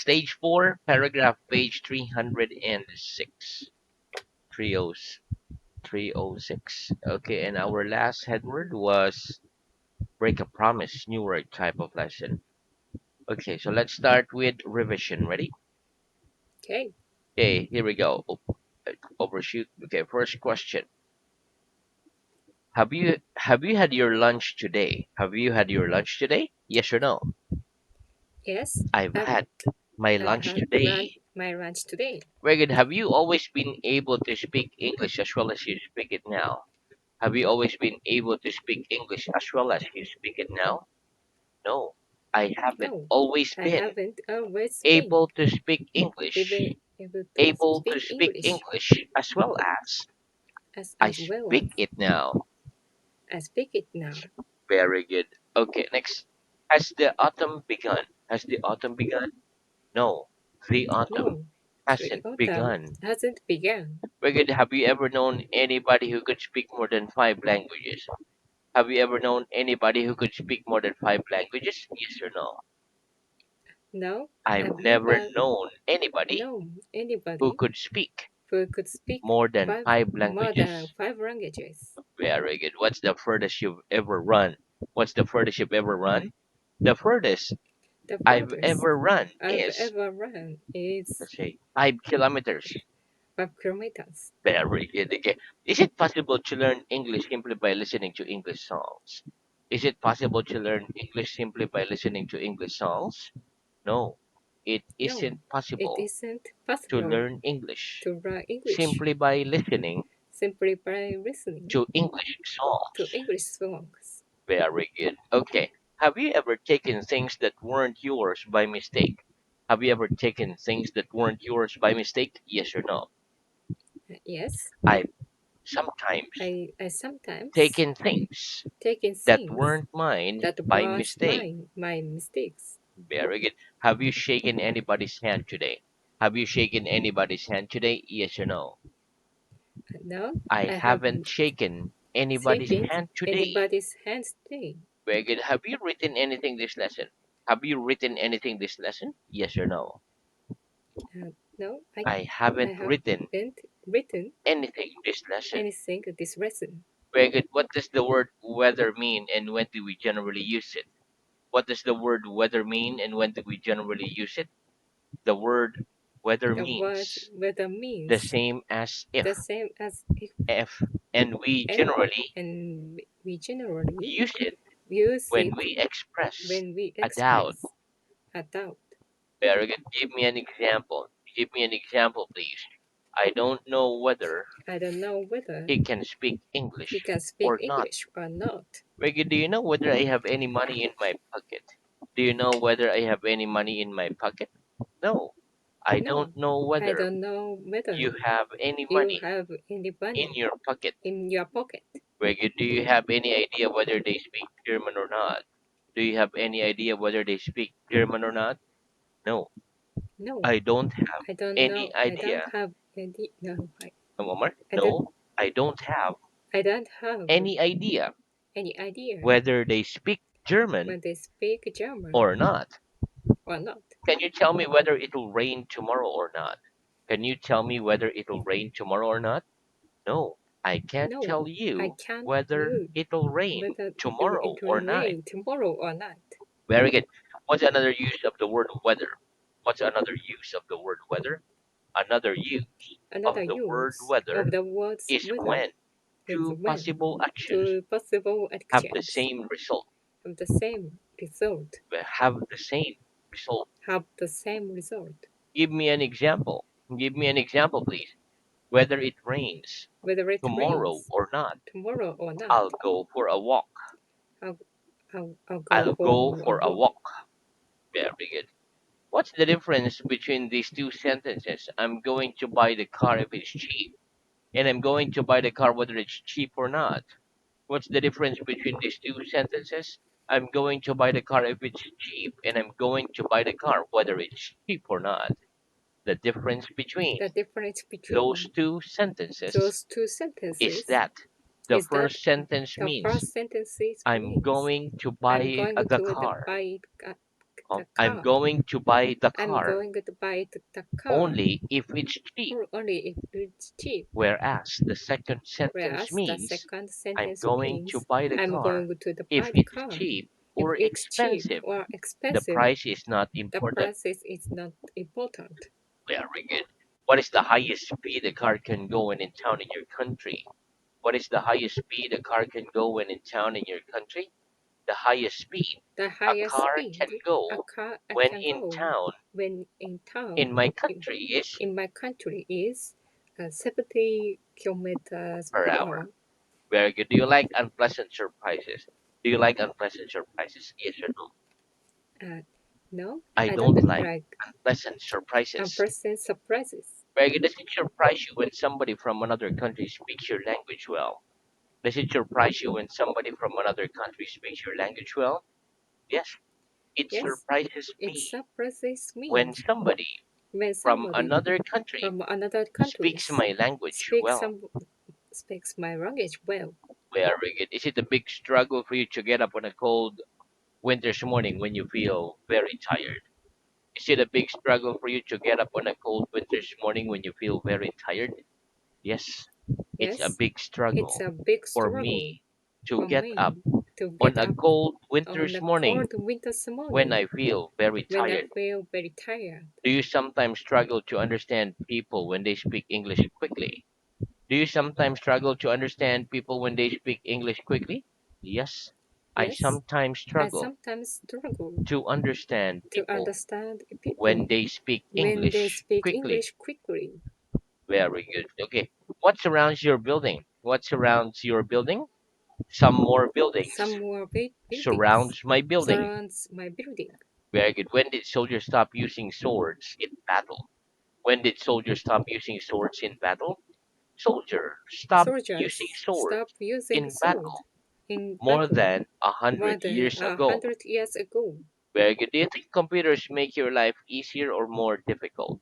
Stage 4, paragraph page 306. 306. Okay, and our last headword was break a promise, new word type of lesson. Okay, so let's start with revision. Ready? Okay. Okay, here we go. Overshoot. Okay, first question. Have you had your lunch today? Have you had your lunch today? Yes or no? Yes. I've I've had my I've lunch had run today. my lunch today. Very good. Have you always been able to speak English as well as you speak it now? Have you always been able to speak English as well as you speak it now? No, I haven't No, always I been haven't always been able to speak English. able to Able to speak speak English English as well as I as well as speak it now. I speak it now. Very good. Okay, next. Has the autumn begun? Has the autumn begun? No, the autumn No, the hasn't autumn begun. hasn't begun. Very good. Have you ever known anybody who could speak more than five languages? Have you ever known anybody who could speak more than five languages? Yes or no? No, I've I've never never known anybody known who anybody could speak who could speak more than five more than languages. five languages. Very good. What's the furthest you've ever run? What's the furthest you've ever run? The furthest The I've furthest ever run I've is, ever run is let's say, 5 kilometers. 5 kilometers. Very good. Okay. Is it possible to learn English simply by listening to English songs? Is it possible to learn English simply by listening to English songs? No, it No, isn't it possible isn't to possible learn English to learn English simply by listening simply by listening to English to songs. English songs. Very good. Okay. Have you ever taken things that weren't yours by mistake? Have you ever taken things that weren't yours by mistake? Yes or no? Yes, I've sometimes I sometimes taken things taken that things weren't mine that by was mistake. my mistakes. Very good. Have you shaken anybody's hand today? Have you shaken anybody's hand today? Yes or no? No, I I haven't haven't shaken anybody's shaken hand today. anybody's hands today. Very good. Have you written anything this lesson? Have you written anything this lesson? Yes or no? No, I I haven't written haven't written anything this lesson. anything this lesson. Very good. What does the word weather mean and when do we generally use it? What does the word weather mean and when do we generally use it? The word weather The word means weather the means same as the if. same as If, and we if, generally and we generally use it use when it we express when we a doubt. express a doubt. Very good. Give me an example. Give me an example, please. I don't know whether I don't know whether he can speak he English can speak or not. English or not. Very good. Do you know whether I have any money in my pocket? Do you know whether I have any money in my pocket? No. I don't No, know I whether don't know whether you have any you money have any in money your pocket. in your pocket. Very good. Do you have any idea whether they speak German or not? Do you have any idea whether they speak German or not? No, No, I don't have I don't any know. I don't idea. have any. No, Omar? I don't. No, I don't have I don't have any idea any idea whether they speak German when they speak German or not. or not. Can you tell me whether it will rain tomorrow or not? Can you tell me whether it will rain tomorrow or not? No, I can't No, tell I you can't whether you it will rain whether tomorrow it will or not. rain tomorrow or not. Very good. What's another use of the word weather? What's another use of the word weather? Another use Another of the word use of weather the words is weather when is two when possible actions two possible have the actions same result. have the same result. Have the same result. Have the same result. Give me an example. Give me an example, please. Whether it rains Whether it tomorrow rains or not, tomorrow or not, I'll go for a walk. I'll, I'll go I'll go for a for a walk. walk. Very good. What's the difference between these two sentences? I'm going to buy the car if it's cheap, and I'm going to buy the car whether it's cheap or not. What's the difference between these two sentences? I'm going to buy the car if it's cheap, and I'm going to buy the car whether it's cheap or not. The difference between The difference those between two sentences those two is sentences that the is that first sentence the means first sentence I'm means going to I'm buy going the to car. buy the I'm car. going to buy the I'm car going to buy the car only if it's cheap. only if it's cheap. Whereas the second sentence Whereas the means second I'm sentence going to means buy the I'm car going to if buy the it's car. cheap If or it's cheap expensive. or The expensive, price is not the important. price is not important. Very good. What is the highest speed a car can go when in town in your country? What is the highest speed a car can go when in town in your country? The highest speed The a highest car can speed a go car when can in go town when in town in my in, country is in my country is 70 kilometers per per hour. hour. Very good. Do you like unpleasant surprises? Do you like unpleasant surprises? Yes or no? Uh, no, I I don't don't like like unpleasant surprises. unpleasant surprises. Very good. Does it surprise you when somebody from another country speaks your language well? Does it surprise you when somebody from another country speaks your language well? Yes. It Yes, surprises it me surprises me when somebody when from somebody another country from another speaks countries my language speaks well. some speaks my language well. Very good. Is it a big struggle for you to get up on a cold winter's morning when you feel very tired? Is it a big struggle for you to get up on a cold winter's morning when you feel very tired? Yes, it's a Yes, big it's struggle a big for struggle me to for get up me to on get a up cold on winter's a morning cold winter's when morning I feel very when I tired. feel very tired. Do you sometimes struggle to understand people when they speak English quickly? Do you sometimes struggle to understand people when they speak English quickly? Yes, I Yes, sometimes I struggle sometimes struggle to understand to people understand when people they speak when they English speak quickly. English quickly. Very good. Okay. What surrounds your building? What surrounds your building? Some more Some buildings more buildings surrounds my building. surrounds my building. Very good. When did soldiers stop using swords in battle? When did soldiers stop using swords in battle? Soldiers stopped using Soldiers swords stopped using in sword battle in more battle than a more hundred than years a ago. hundred years ago. Very good. Do you think computers make your life easier or more difficult?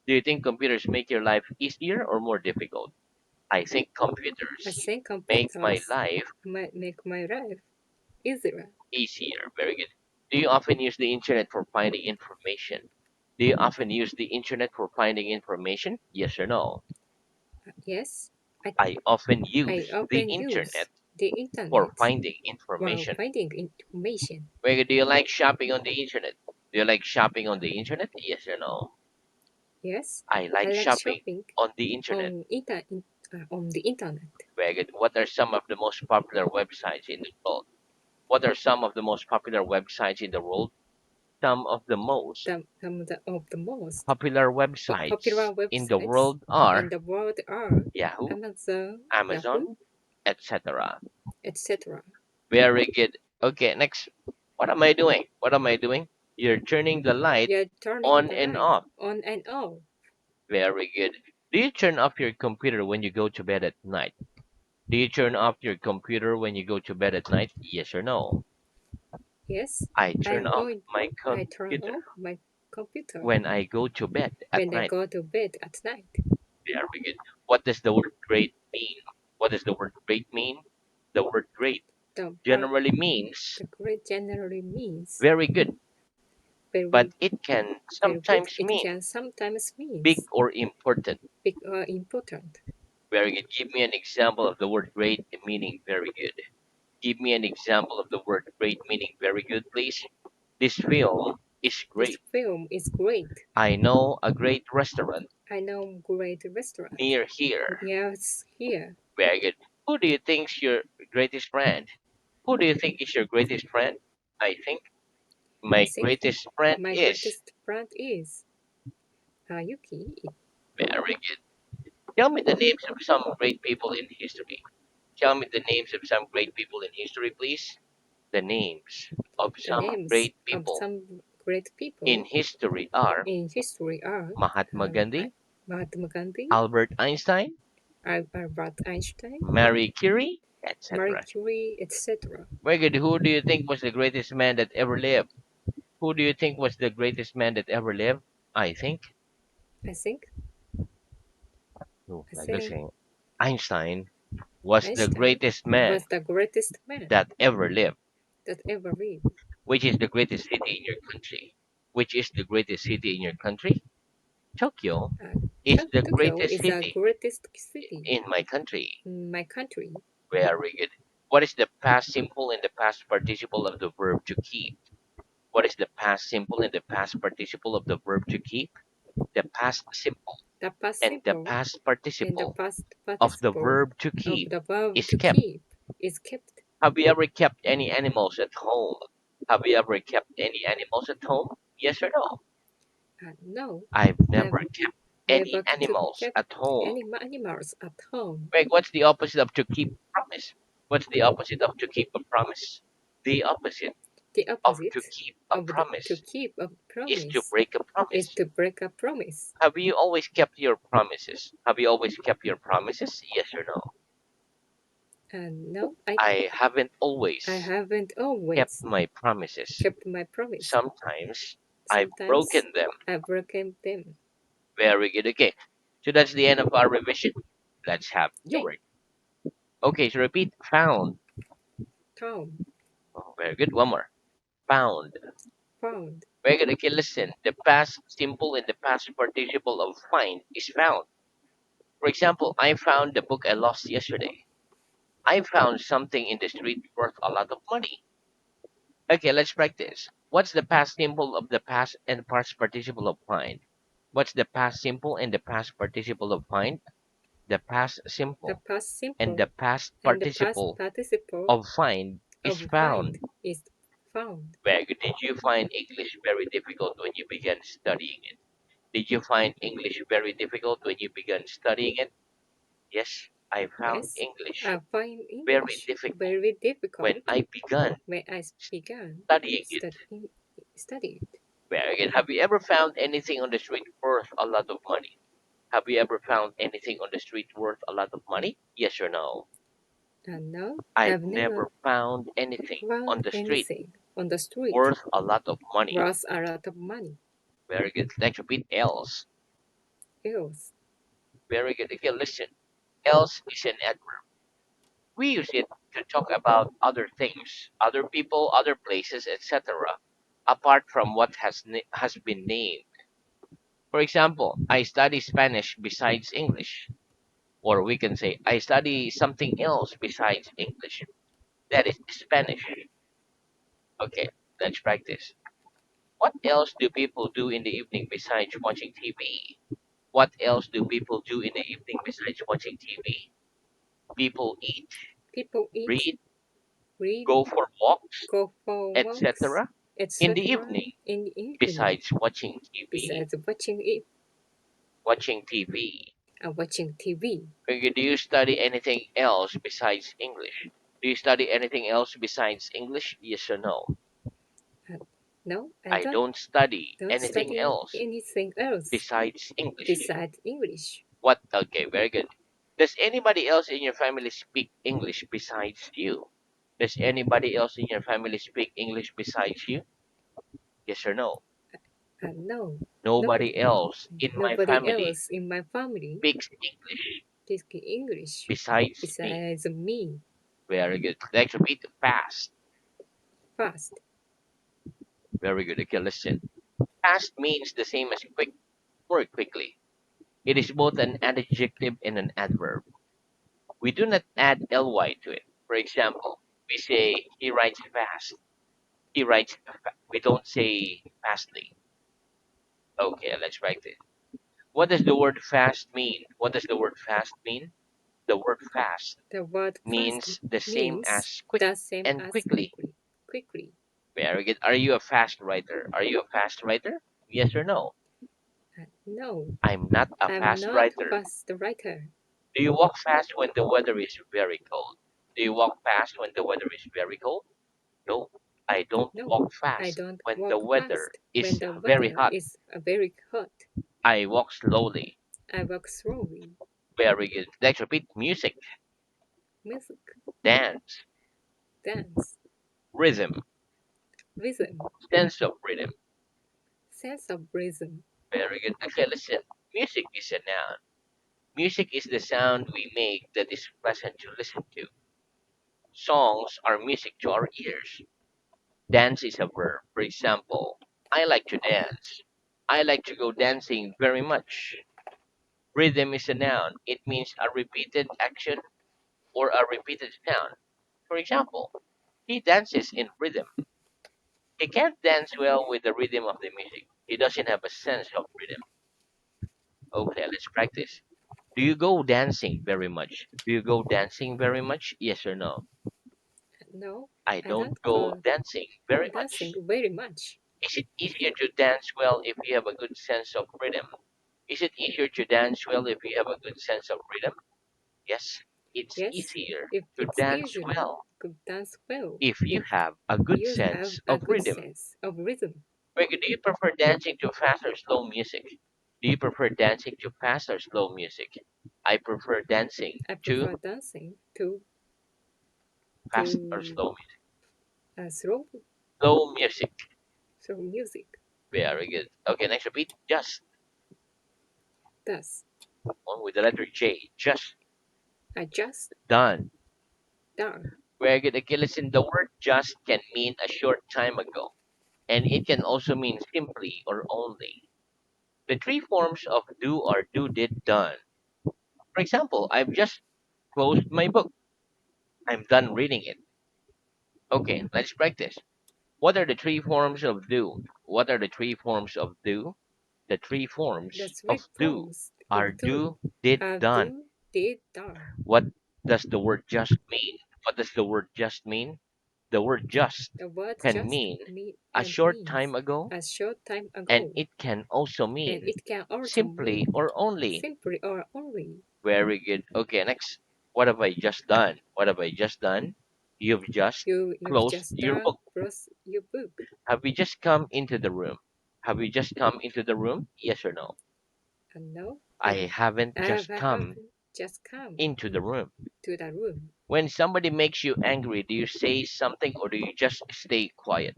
Do you think computers make your life easier or more difficult? I think I computers think make my computers life might make my life easier. easier. Very good. Do you often use the internet for finding information? Do you often use the internet for finding information? Yes or no? Yes, I, I often I use the often use internet the for internet finding while information. finding information. Very good. Do you like shopping on the internet? Do you like shopping on the internet? Yes or no? Yes, I I like like shopping shopping on the internet. on the internet. Very good. What are some of the most popular websites in the world? What are some of the most popular websites in the world? Some of the most Of the most popular popular websites in the websites world in are the world are Yahoo, Amazon, Yahoo, Amazon, etc. etc. Very good. Okay, next. What am I doing? What am I doing? You're turning the light You're turning on the and light off. on and off. Very good. Do you turn off your computer when you go to bed at night? Do you turn off your computer when you go to bed at night? Yes or no? Yes, I turn I'm off going. my I turn computer off my computer when I go to bed at when I night. go to bed at night. Very good. What does the word great mean? What does the word great mean? The word great The word generally means the great generally means very good, but very it can very good. sometimes It mean can sometimes big means or important. big or important. Very good. Give me an example of the word great meaning very good. Give me an example of the word great meaning very good, please. This film is This great. film is great. I know a great restaurant I know great restaurant. near here. Yes, here. Very good. Who do you think's your greatest friend? Who do you think is your greatest friend? I think I my think greatest friend my is greatest friend is Yuki. very good. Tell me the names of some great people in history. Tell me the names of some great people in history, please. The names of The some names great of people some great in people history are in history are Mahatma um, Gandhi, Mahatma Gandhi, Albert Einstein, Albert Einstein, Marie Curie, Marie etc. Curie, etc. Very good. Who do you think was the greatest man that ever lived? Who do you think was the greatest man that ever lived? I think, I think no, I like I think say, Einstein was the Einstein greatest man was the greatest man that ever lived. that ever lived. Which is the greatest city in your country? Which is the greatest city in your country? Tokyo is the Tokyo greatest is the city greatest city in my country. in my country. Very good. What is the past simple and the past participle of the verb to keep? What is the past simple and the past participle of the verb to keep? The past simple The past and the simple past and the participle past of the participle verb to of keep the verb is to kept. keep is kept. Have you ever kept any animals at home? Have you ever kept any animals at home? Yes or no? No, I've I've never kept any never to animals kept at home. any animals at home. Wait, what's the opposite of to keep promise? What's the opposite of to keep a promise? The opposite The of to opposite keep a to promise keep a is to promise break a is promise. to break a promise. Have you always kept your promises? Have you always kept your promises? Yes or no? No, I haven't I always haven't kept always my promises. kept my promise. Sometimes I've Sometimes broken them. I've broken them. Very good. Okay. So that's the end of our revision. Let's have the Yay! word. Okay, so repeat found. Town, Oh, very good. One more. Found. found. Very good. Okay, listen. The past simple and the past participle of find is found. For example, I found the book I lost yesterday. I found something in the street worth a lot of money. Okay, let's practice. What's the past simple of the past and past participle of find? What's the past simple and the past participle of find? The past The simple past and simple the past and the past participle participle of find is of find found. is found. Very good. Did you find English very difficult when you began studying it? Did you find English very difficult when you began studying it? Yes, I found Yes, English I find very English difficult very when difficult I began when I began studying it. studying it. Very good. Have you ever found anything on the street worth a lot of money? Have you ever found anything on the street worth a lot of money? Yes or no? And no, I've I've never never found anything on found the street anything on the street worth a lot of money. worth a lot of money. Very good. Let's repeat else. Else, Very good. Okay, listen. Else is an adverb. We use it to talk about other things, other people, other places, etc., apart from what has been named. For example, I study Spanish besides English. Or we can say, I study something else besides English. That is Spanish. Okay, let's practice. What else do people do in the evening besides watching TV? What else do people do in the evening besides watching TV? People eat, people eat, read, read, go for walks, go for walks, etc. in the etc. evening in the evening besides watching TV. besides watching it Watching TV. and watching TV. Okay, do you study anything else besides English? Do you study anything else besides English? Yes or no? And no, I I don't study don't anything study else anything else besides English. besides English. What? Okay, very good. Does anybody else in your family speak English besides you? Does anybody else in your family speak English besides you? Yes or no? And no, Nobody nobody, else in my nobody family else in my family speaks English speaks English besides me. besides me. Very good. Let's repeat fast. Fast. Very good. Okay, listen. Fast means the same as quick or quickly. It is both an adjective and an adverb. We do not add ly to it. For example, we say he writes fast. He writes. We don't say fastly. Okay, let's write it. What does the word fast mean? What does the word fast mean? The word fast The word fast means the same means as quick the same and as quickly. quickly. Quickly. Very good. Are you a fast writer? Are you a fast writer? Yes or no? No, I'm not a I'm fast not writer. fast writer. Do you walk fast when the weather is very cold? Do you walk fast when the weather is very cold? No, I don't No, walk I fast don't when the walk weather fast when is the very weather hot. is very hot. I walk slowly. I walk slowly. Very good. Let's repeat music, Music, dance, dance, rhythm, rhythm, sense of rhythm. sense of rhythm. Very good. Okay, listen. Music is a noun. Music is the sound we make that is pleasant to listen to. Songs are music to our ears. Dance is a verb. For example, I like to dance. I like to go dancing very much. Rhythm is a noun. It means a repeated action or a repeated sound. For example, he dances in rhythm. He can't dance well with the rhythm of the music. He doesn't have a sense of rhythm. Okay, let's practice. Do you go dancing very much? Do you go dancing very much? Yes or no? No, I I don't don't go go dancing very dancing much. very much. Is it easier to dance well if you have a good sense of rhythm? Is it easier to dance well if you have a good sense of rhythm? Yes, it's Yes, easier if to it's dance easier well to dance well if you if have a good you have sense a of good rhythm. sense of rhythm. Wait, do you prefer dancing to fast or slow music? Do you prefer dancing to fast or slow music? I prefer dancing I to prefer dancing to fast or to slow music. slow Slow music. slow music. Very good. Okay, next repeat. Just. Thus, One with the letter J. Just I just done. done. Very good. Okay, listen. The word just can mean a short time ago, and it can also mean simply or only. The three forms of do are do, did, done. For example, I've just closed my book. I'm done reading it. Okay, let's practice. What are the three forms of do? What are the three forms of do? The three The forms three of do forms are of do do, did, are done. do, did, done. What does the word just mean? What does the word just mean? The word just The word can just mean a and short means time ago, a short time and ago, it can also and mean it can also simply mean or only. simply or only. Very good. Okay, next. What have I just done? What have I just done? You've just You've closed just your done book. close your book. Have we just come into the room? Have we just come into the room? Yes or no? And no, I haven't just I come haven't just come into the room. into the room. When somebody makes you angry, do you say something or do you just stay quiet?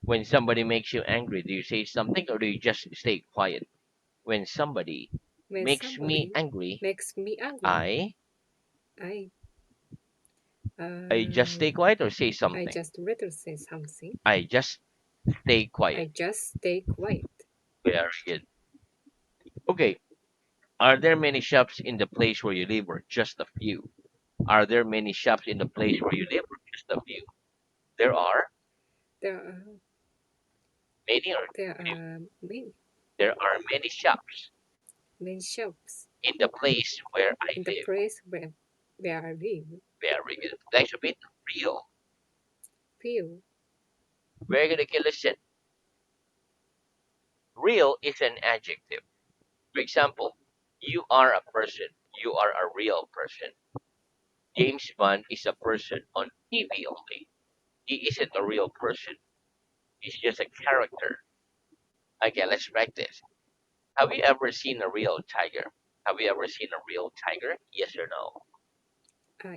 When somebody makes you angry, do you say something or do you just stay quiet? When somebody When makes me somebody angry, makes me angry, I I I just uh, stay quiet or say I something. just rather say something. I just stay I quiet. just stay quiet. Very good. Okay. Are there many shops in the place where you live or just a few? Are there many shops in the place where you live or just a few? There are There are many or there few. are There are many shops many shops in the place where I in the live. place where I live. Very good. Next a bit. Real. Few Very good. Okay, listen. Real is an adjective. For example, you are a person. You are a real person. James Bond is a person on TV only. He isn't a real person. He's just a character. Okay, let's practice. Have you ever seen a real tiger? Have you ever seen a real tiger? Yes or no?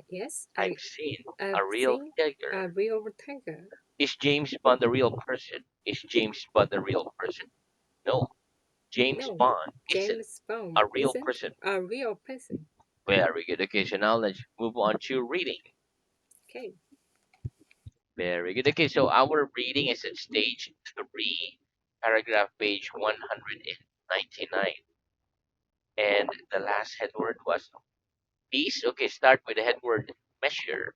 yes, I've seen I've a real seen tiger. a real tiger. Is James Bond a real person? Is James Bond a real person? No. James No, Bond isn't James Bond a real isn't person. a real person. Very good. Okay, so now let's move on to reading. Okay, Very good. Okay, so our reading is at stage 3, paragraph page 199. And the last head word was peace. Okay, start with the head word measure.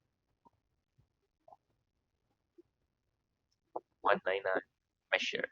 199. Measure.